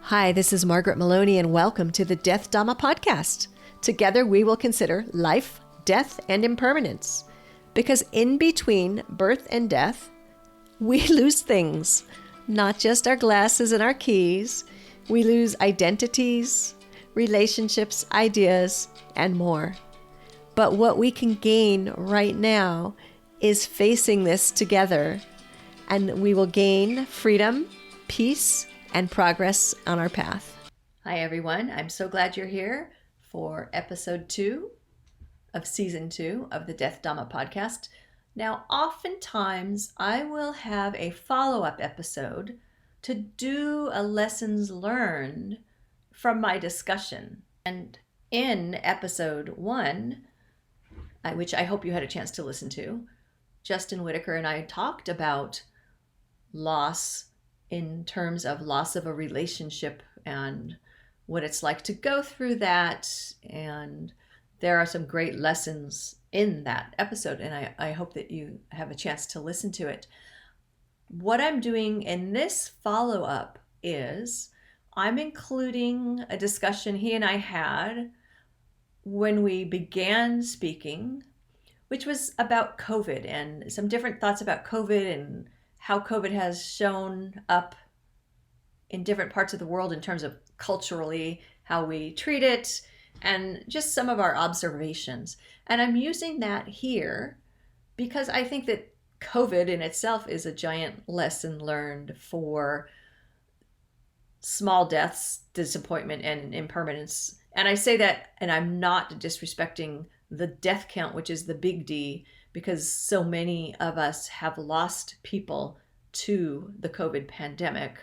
Hi, this is Margaret Meloni, and welcome to the Death Dhamma Podcast. Together we will consider life, death, and impermanence. Because in between birth and death, we lose things. Not just our glasses and our keys. We lose identities, relationships, ideas, and more. But what we can gain right now is facing this together, and we will gain freedom, peace, and progress on our path. Hi, everyone. I'm so glad you're here for episode 2 of season 2 of the Death Dhamma Podcast. Now, oftentimes I will have a follow-up episode to do a lessons learned from my discussion. And in episode 1, which I hope you had a chance to listen to, Justin Whitaker and I talked about loss in terms of loss of a relationship and what it's like to go through that. And there are some great lessons in that episode, and I hope that you have a chance to listen to it. What I'm doing in this follow-up is I'm including a discussion he and I had when we began speaking, which was about COVID and some different thoughts about COVID and how COVID has shown up in different parts of the world in terms of culturally, how we treat it, and just some of our observations. And I'm using that here because I think that COVID in itself is a giant lesson learned for small deaths, disappointment, and impermanence. And I say that, and I'm not disrespecting the death count, which is the big D, because so many of us have lost people to the COVID pandemic.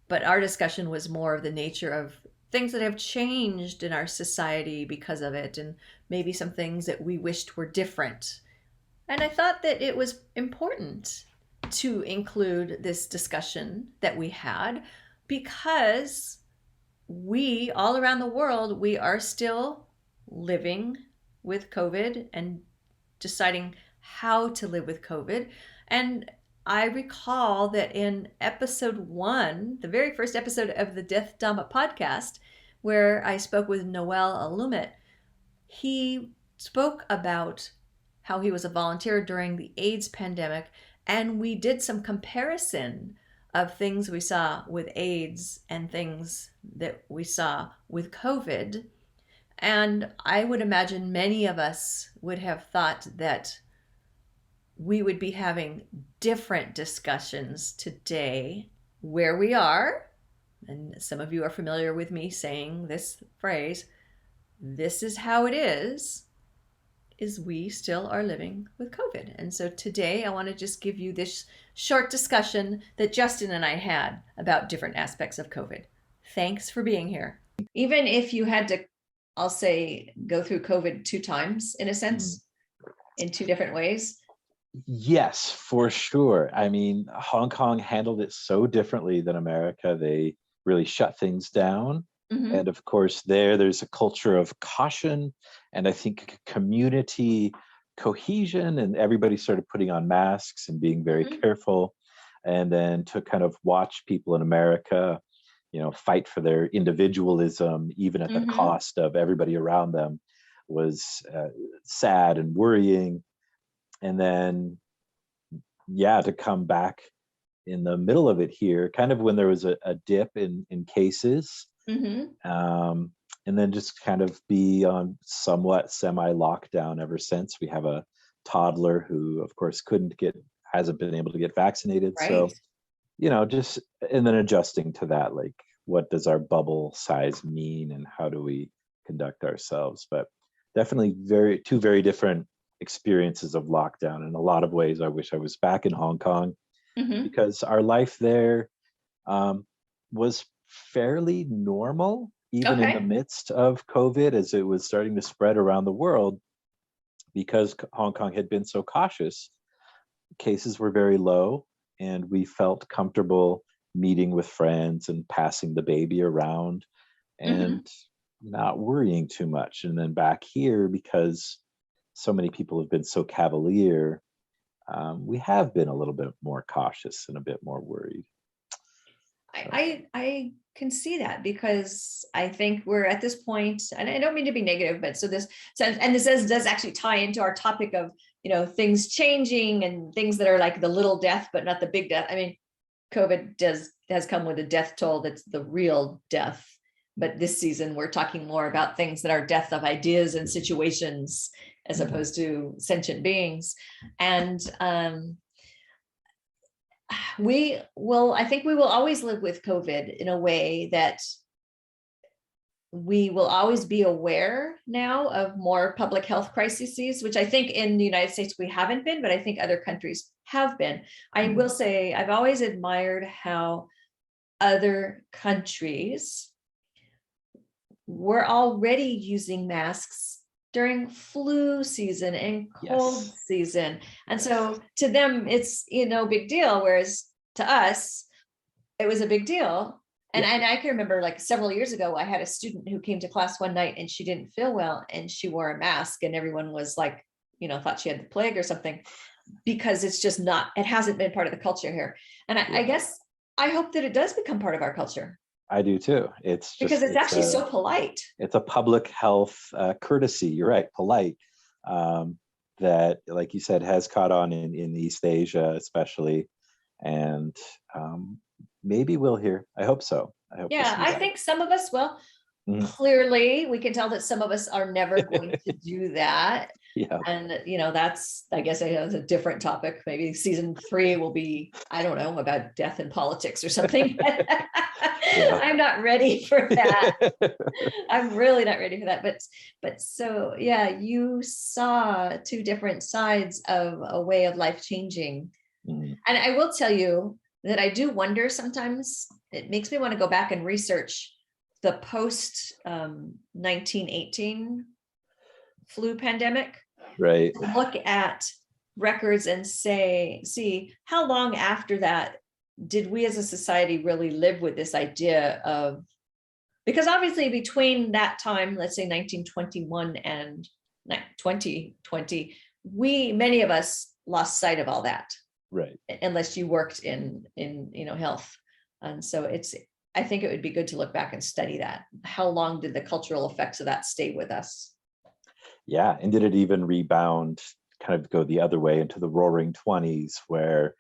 But our discussion was more of the nature of things that have changed in our society because of it, and maybe some things that we wished were different. And I thought that it was important to include this discussion that we had because we, all around the world, we are still living with COVID and deciding how to live with COVID. And I recall that in episode 1, the very first episode of the Death Dhamma Podcast, where I spoke with Noel Alumit, he spoke about how he was a volunteer during the AIDS pandemic, and we did some comparison of things we saw with AIDS and things that we saw with COVID. And I would imagine many of us would have thought that we would be having different discussions today where we are. And some of you are familiar with me saying this phrase, this is how it is we still are living with COVID. And so today I want to just give you this short discussion that Justin and I had about different aspects of COVID. Thanks for being here. Even if you had to, I'll say, go through COVID 2 times, in a sense, in 2 different ways. Yes, for sure. I mean, Hong Kong handled it so differently than America. They really shut things down. Mm-hmm. And of course, there's a culture of caution and I think community cohesion, and everybody started putting on masks and being very careful. And then to kind of watch people in America, fight for their individualism, even at the cost of everybody around them, was sad and worrying. And then, to come back in the middle of it here, kind of when there was a dip in cases, and then just kind of be on somewhat semi-lockdown ever since. We have a toddler who, of course, hasn't been able to get vaccinated. Right. So, and then adjusting to that, like, what does our bubble size mean and how do we conduct ourselves? But definitely two very different experiences of lockdown. In a lot of ways, I wish I was back in Hong Kong because our life there was fairly normal, even in the midst of COVID, as it was starting to spread around the world. Because Hong Kong had been so cautious, cases were very low, and we felt comfortable meeting with friends and passing the baby around and not worrying too much. And then back here, because so many people have been so cavalier, we have been a little bit more cautious and a bit more worried. I can see that, because I think we're at this point, and I don't mean to be negative, but this does actually tie into our topic of, things changing and things that are like the little death, but not the big death. I mean, COVID has come with a death toll that's the real death. But this season, we're talking more about things that are death of ideas and situations as opposed to sentient beings. And I think we will always live with COVID in a way that we will always be aware now of more public health crises, which I think in the United States we haven't been, but I think other countries have been. I will say I've always admired how other countries were already using masks during flu season and cold season. And so to them, it's, big deal. Whereas to us, it was a big deal. And I can remember, like, several years ago, I had a student who came to class one night and she didn't feel well and she wore a mask, and everyone was like, thought she had the plague or something, because it's just it hasn't been part of the culture here. And I guess I hope that it does become part of our culture. I do too. Because it's actually so polite. It's a public health courtesy. You're right, polite. That, like you said, has caught on in East Asia, especially, and maybe we'll hear. I hope so. I think some of us will. Clearly, we can tell that some of us are never going to do that. Yeah. And, that's, I guess, it's a different topic. Maybe season 3 will be, I don't know, about death and politics or something. I'm not ready for that. I'm really not ready for that. But so, you saw 2 different sides of a way of life changing. And I will tell you that I do wonder sometimes, it makes me want to go back and research the post 1918 flu pandemic. Right. Look at records and see how long after that did we as a society really live with this idea of, because obviously between that time, let's say 1921 and 2020, many of us lost sight of all that. Right. Unless you worked in health. And so I think it would be good to look back and study that. How long did the cultural effects of that stay with us? Yeah. And did it even rebound, kind of go the other way into the roaring 20s, where,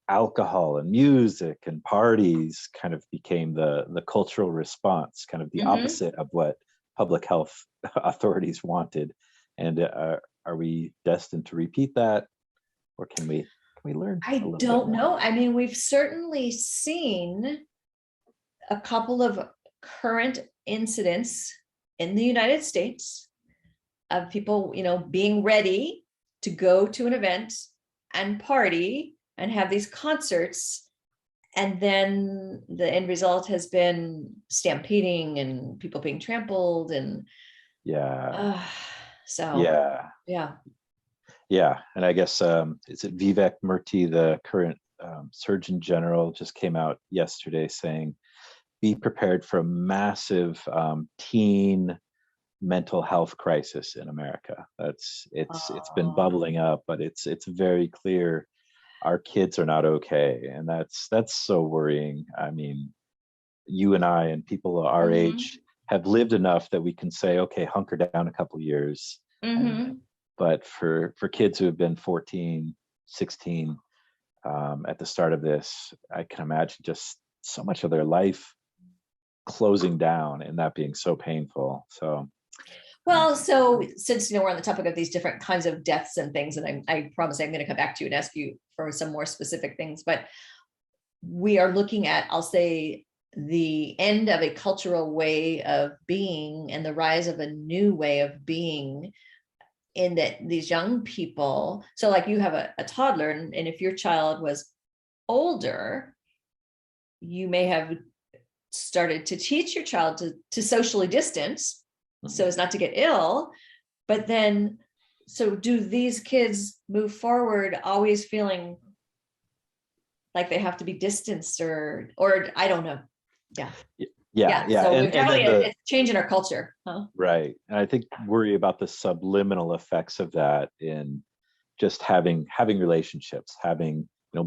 alcohol and music and parties kind of became the cultural response, kind of the opposite of what public health authorities wanted. And are we destined to repeat that? Or can we learn? I don't know. I mean, we've certainly seen a couple of current incidents in the United States of people, being ready to go to an event and party and have these concerts. And then the end result has been stampeding and people being trampled and Yeah, and I guess is it Vivek Murthy, the current Surgeon General, just came out yesterday saying, be prepared for a massive teen mental health crisis in America. It's been bubbling up, but it's very clear our kids are not okay, and that's so worrying. I mean, you and I and people our age have lived enough that we can say, okay, hunker down a couple years. But for kids who have been 14, 16 at the start of this, I can imagine just so much of their life closing down and that being so painful. So, so since we're on the topic of these different kinds of deaths and things, and I promise I'm going to come back to you and ask you for some more specific things, but we are looking at, I'll say, the end of a cultural way of being and the rise of a new way of being, in that these young people, so like you have a toddler, and if your child was older, you may have started to teach your child to socially distance so as not to get ill. But then, so do these kids move forward always feeling like they have to be distanced or I don't know. Yeah. So it's changing our culture, huh? Right. And I think worry about the subliminal effects of that in just having relationships,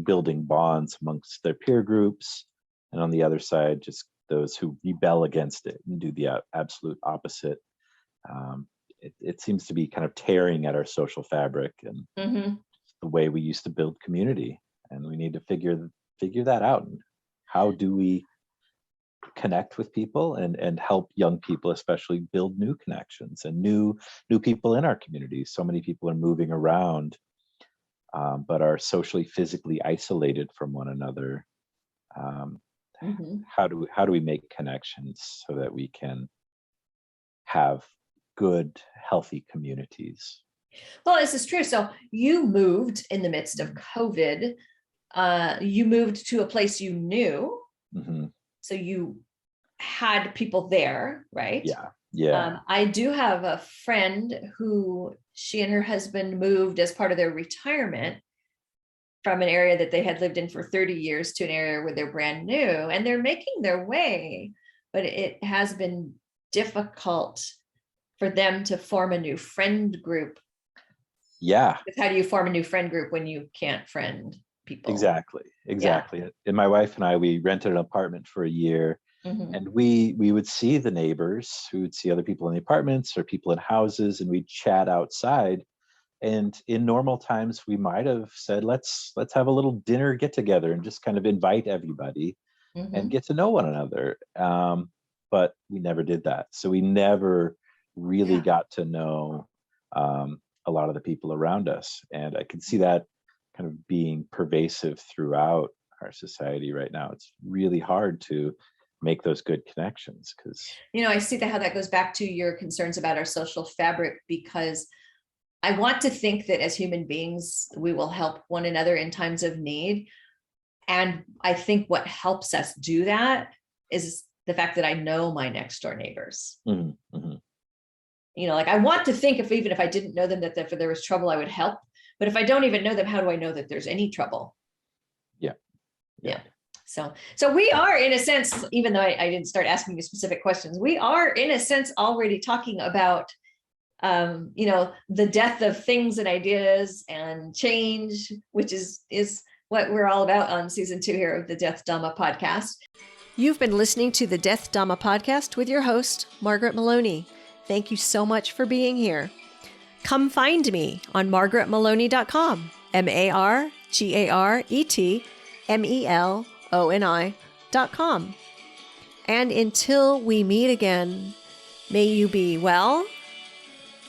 building bonds amongst their peer groups, And on the other side, just those who rebel against it and do the absolute opposite. It seems to be kind of tearing at our social fabric and the way we used to build community. And we need to figure that out. And how do we connect with people and help young people especially build new connections and new people in our communities? So many people are moving around, but are socially, physically isolated from one another. How do we make connections so that we can have good, healthy communities? Well, this is true. So you moved in the midst of COVID. You moved to a place you knew. So you had people there, right? Yeah. I do have a friend who she and her husband moved as part of their retirement from an area that they had lived in for 30 years to an area where they're brand new, and they're making their way, but it has been difficult for them to form a new friend group. Yeah. How do you form a new friend group when you can't friend people? Exactly. Yeah. And my wife and I, we rented an apartment for a year, and we would see the neighbors, who would see other people in the apartments or people in houses, and we'd chat outside. And in normal times, we might have said, let's have a little dinner get together and just kind of invite everybody and get to know one another. But we never did that. So we never really got to know a lot of the people around us. And I can see that kind of being pervasive throughout our society right now. It's really hard to make those good connections because, I see how that goes back to your concerns about our social fabric, because I want to think that as human beings, we will help one another in times of need. And I think what helps us do that is the fact that I know my next door neighbors. I want to think even if I didn't know them, that if there was trouble, I would help. But if I don't even know them, how do I know that there's any trouble? Yeah. So we are, in a sense, even though I didn't start asking you specific questions, we are, in a sense, already talking about the death of things and ideas and change, which is what we're all about on season 2 here of the Death Dhamma Podcast. You've been listening to the Death Dhamma Podcast with your host, Margaret Meloni. Thank you so much for being here. Come find me on margaretmeloni.com, margaretmeloni.com. And until we meet again, may you be well,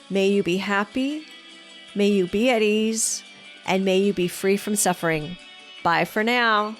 may you be happy, may you be at ease, and may you be free from suffering. Bye for now.